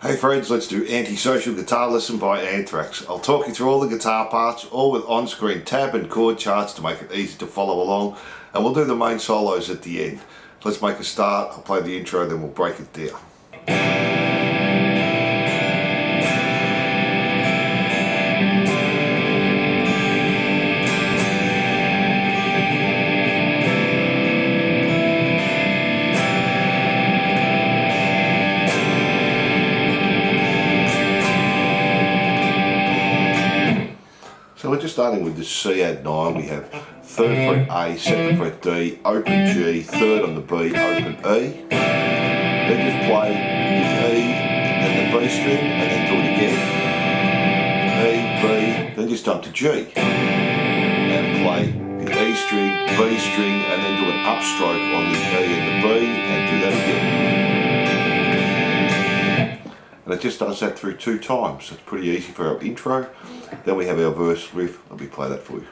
Hey friends, let's do Antisocial Guitar Lesson by Anthrax. I'll talk you through all the guitar parts, all with on-screen tab and chord charts to make it easy to follow along, and we'll do the main solos at the end. Let's make a start. I'll play the intro, then we'll break it down. So we're just starting with the C add 9. We have 3rd fret A, 2nd fret D, open G, 3rd on the B, open E. Then just play the E and the B string and then do it again. E, B, then just jump to G. And play the E string, B string and then do an upstroke on the E and the B and do that again. And it just does that through 2 times. So it's pretty easy for our intro. Then we have our verse riff. Let me play that for you.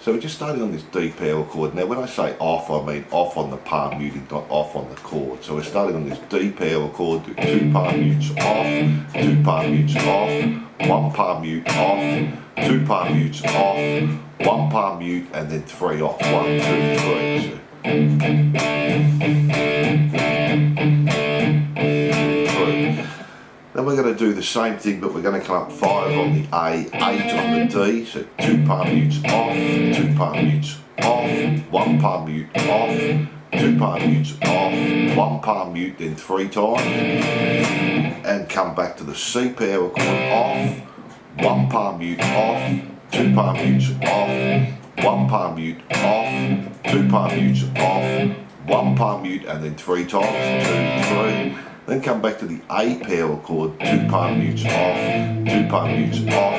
So we're just starting on this D power chord. Now when I say off, I mean off on the palm muting, not off on the chord. So we're starting on this D power chord, do 2 palm mutes off, 2 palm mutes off, 1 palm mute off, 2 palm mutes off, 1 palm mute and then 3 off. 1, 2, 3. Then we're going to do the same thing, but we're going to come up 5 on the A, 8 on the D, so 2 palm mutes off, 2 palm mutes off, 1 palm mute off, 2 palm mutes off, 1 palm mute, then 3 times, and come back to the C power chord off, 1 palm mute off, 2 palm mutes off, 1 palm mute off, 2 palm mutes off, 1 palm mute, and then 3 times, 2, 3. Then come back to the A power chord, 2 palm mutes off, 2 palm mutes off,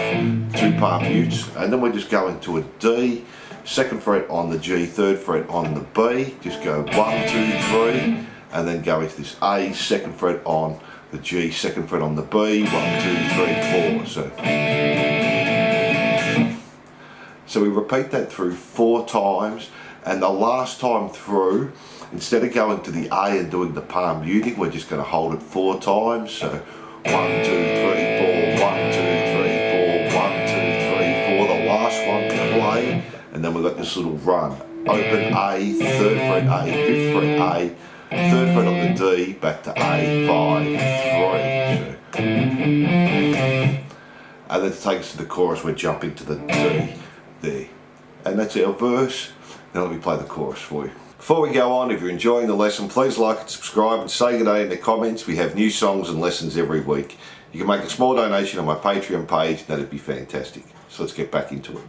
2 palm mutes, and then we're just going to a D, 2nd fret on the G, 3rd fret on the B, just go 1, 2, 3, and then go into this A, 2nd fret on the G, 2nd fret on the B, 1, 2, 3, 4. So we repeat that through 4 times, and the last time through, instead of going to the A and doing the palm muting, we're just going to hold it 4 times. So 1, 2, 3, 4, 1, 2, 3, 4, 1, 2, 3, 4. The last one to play, and then we've got this little run. Open A, 3rd fret A, 5th fret A, 3rd fret on the D, back to A, 5, 3. So. And then to take us to the chorus, we're jumping to the D there. And that's our verse. Now let me play the chorus for you. Before we go on, if you're enjoying the lesson, please like and subscribe and say good day in the comments. We have new songs and lessons every week. You can make a small donation on my Patreon page, that'd be fantastic. So let's get back into it.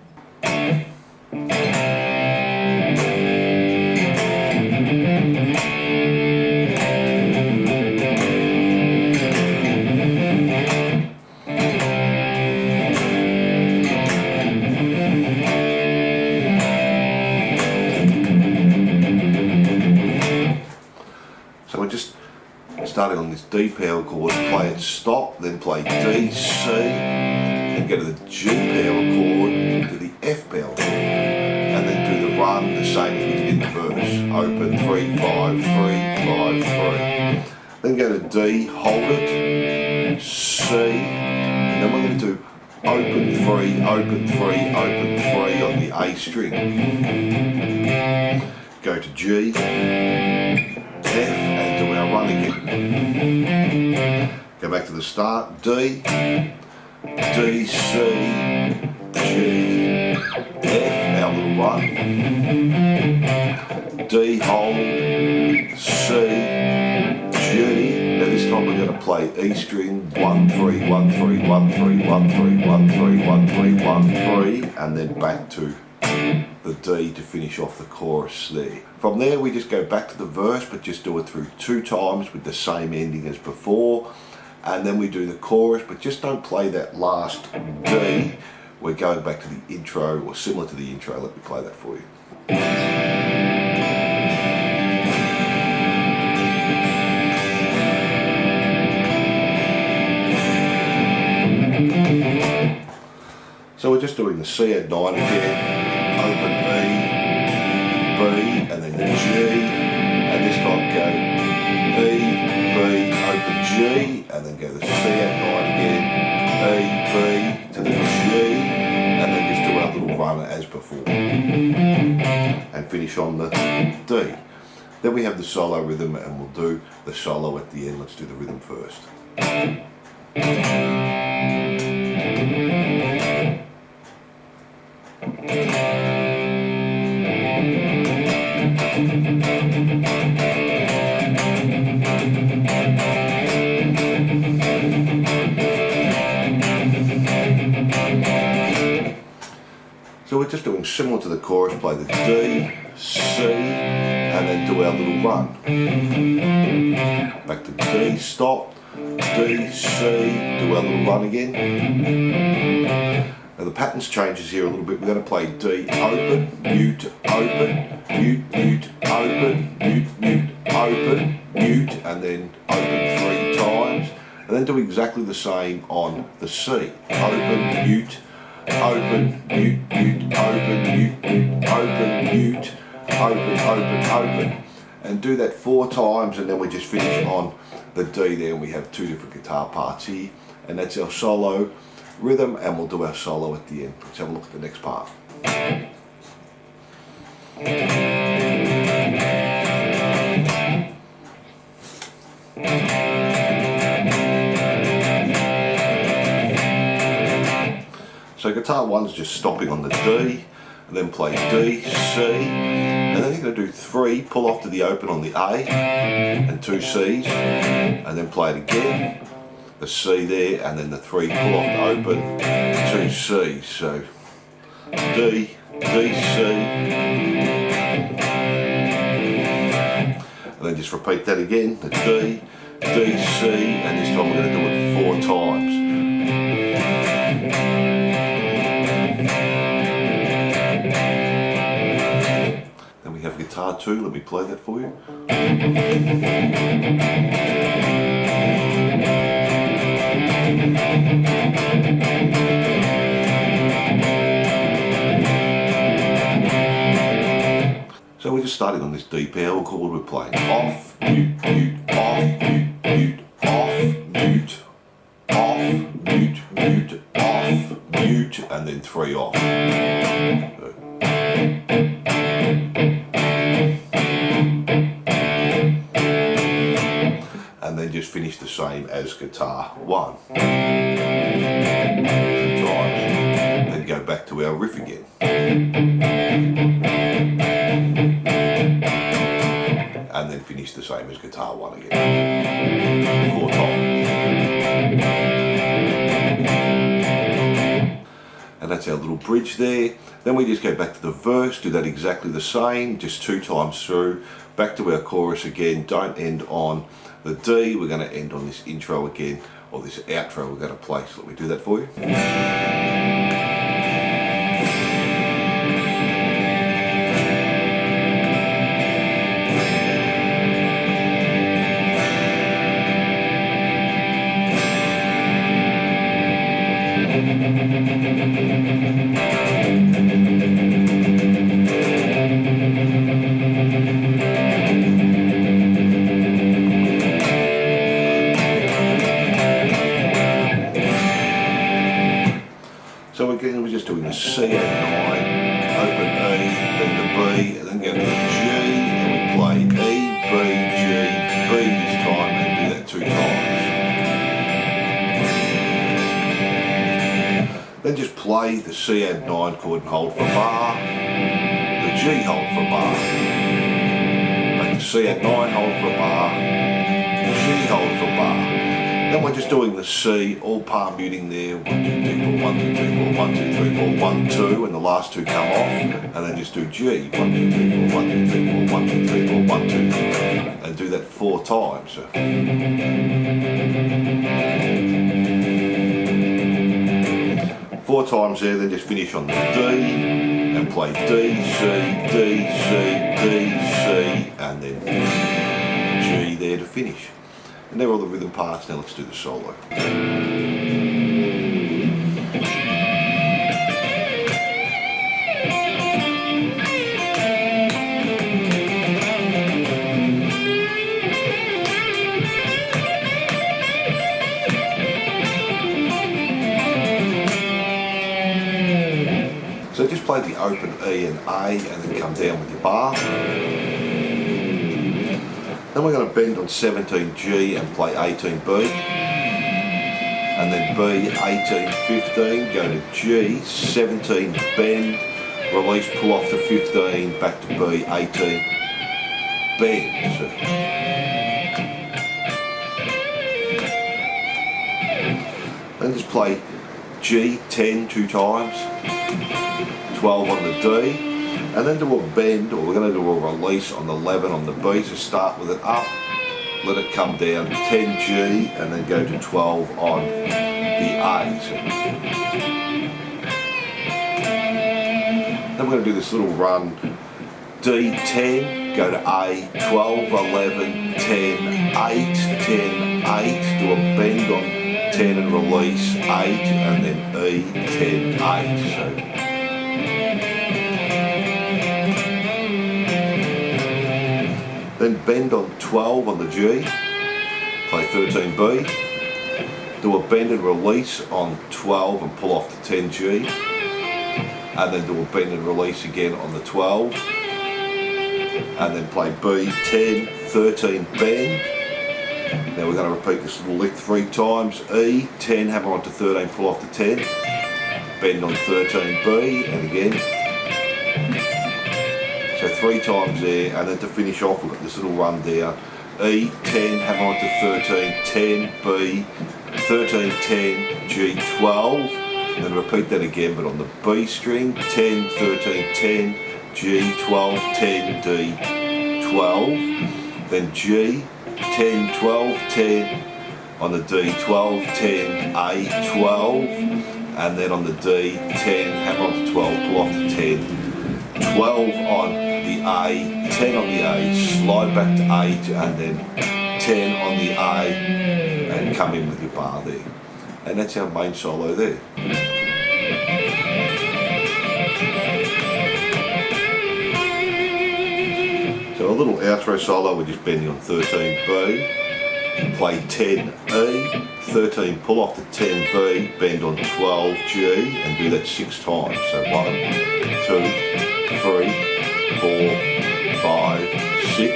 So we're just starting on this D power chord, play it stop, then play D, C, then go to the G power chord, to the F power chord, and then do the run the same as we did in the verse. Open 3, 5, 3, 5, 3. Then go to D, hold it, C, and then we're going to do open 3, open 3, open 3 on the A string. Go to G, F, and do our run again. Go back to the start, D, D, C, G, F, our little run, D, hold, C, G. Now this time we're going to play E string, 1, 3, 1, 3, 1, 3, 1, 3, 1, 3, 1, 3, 1, 3, and then back to the D to finish off the chorus there. From there we just go back to the verse, but just do it through 2 times with the same ending as before, and then we do the chorus, but just don't play that last D we're going back to the intro, or similar to the intro. Let me play that for you. So we're just doing the C add 9 again, open E, B, and then the G, and this time go E, B, open G, and then go the C add 9 again, E, B, to the G, and then just do our little run as before, and finish on the D. Then we have the solo rhythm, and we'll do the solo at the end. Let's do the rhythm first. So we're just doing similar to the chorus, play the D, C, and then do our little run. Back to D, stop, D, C, do our little run again. Now the patterns changes here a little bit. We're going to play D, open, mute, open, mute, mute, open, mute, mute, open, mute, and then open 3 times. And then do exactly the same on the C. Open, mute, open, mute, mute, open, mute, mute, open, mute, open, open, open. And do that 4 times, and then we just finish on the D there, and we have 2 different guitar parts here. And that's our solo rhythm, and we'll do our solo at the end. Let's have a look at the next part. So guitar 1's just stopping on the D, and then play D, C, and then you're going to do 3, pull off to the open on the A, and 2 C's, and then play it again, the C there, and then the 3, pull off to open, 2 C's, so D, D, C, and then just repeat that again, the D, D, C, and this time we're going to do it 4 times. Then we have guitar 2, let me play that for you. So we're just starting on this D power chord. We're playing off, mute, mute, off, mute, mute, off, mute, off, mute, mute, off, mute, and then 3 off. And then just finish the same as guitar 1. 2 times. Then go back to our riff again. And then finish the same as guitar 1 again. 4 times. And that's our little bridge there. Then we just go back to the verse, do that exactly the same, just 2 times through. Back to our chorus again, don't end on the D, we're going to end on this intro again, or this outro we're going to play. So let me do that for you. So again, we're just doing the C add 9, open E, then the B, and then go to the G, and we play E, B, G, B this time, and do that 2 times. Then just play the C add 9 chord and hold for bar, the G hold for bar, make the C add 9 hold for bar, G hold for bar. Then we're just doing the C, all palm muting there, 1, 2, 3, 4, 1, 2, 3, 4, 1, 2, 3, 4, 1, 2, and the last 2 come off, and then just do G, 1, 2, 3, 4, 1, 2, 3, 4, 1, 2, 3, 4, 1, 2, and do that 4 times. 4 4 times there, then just finish on the D and play D, C, D, C, D, C, and then G there to finish. And they're all the rhythm parts. Now let's do the solo. So just play the open E and A and then come down with your bar. Then we're going to bend on 17G and play 18B. And then B, 18, 15, go to G, 17, bend, release, pull off to 15, back to B, 18, bend. So, then just play G, 10 2 times. 12 on the D, and then do a bend, or we're going to do a release on the 11 on the B. So start with it up, let it come down, 10G, and then go to 12 on the A. So then we're going to do this little run, D, 10, go to A, 12, 11, 10, 8, 10, 8, do a bend on 10 and release, 8, and then E, 10, 8. So then bend on 12 on the G, play 13B, do a bend and release on 12 and pull off to 10G, and then do a bend and release again on the 12, and then play B, 10, 13, bend. Now we're going to repeat this little lick 3 times, E, 10, hammer onto 13, pull off to 10, bend on 13B, and again. So 3 times there, and then to finish off we've got this little run down, E, 10, hammer onto 13, 10, B, 13, 10, G, 12, and then repeat that again but on the B string, 10, 13, 10, G, 12, 10, D, 12, then G, 10, 12, 10, on the D, 12, 10, A, 12, and then on the D, 10, hammer onto 12, pull off to 10, 12 on the A, 10 on the A, slide back to 8, and then 10 on the A, and come in with your bar there. And that's our main solo there. So a little outro solo, we're just bending on 13B, play 10E, 13, pull off the 10B, bend on 12G, and do that 6 times. So 1, 2, 3, 4, 5, 6,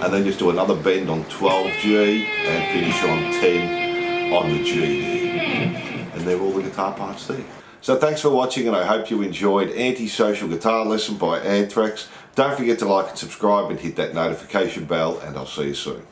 and then just do another bend on 12G and finish on 10 on the G there. And they're all the guitar parts there. So thanks for watching, and I hope you enjoyed Antisocial Guitar Lesson by Anthrax. Don't forget to like and subscribe and hit that notification bell, and I'll see you soon.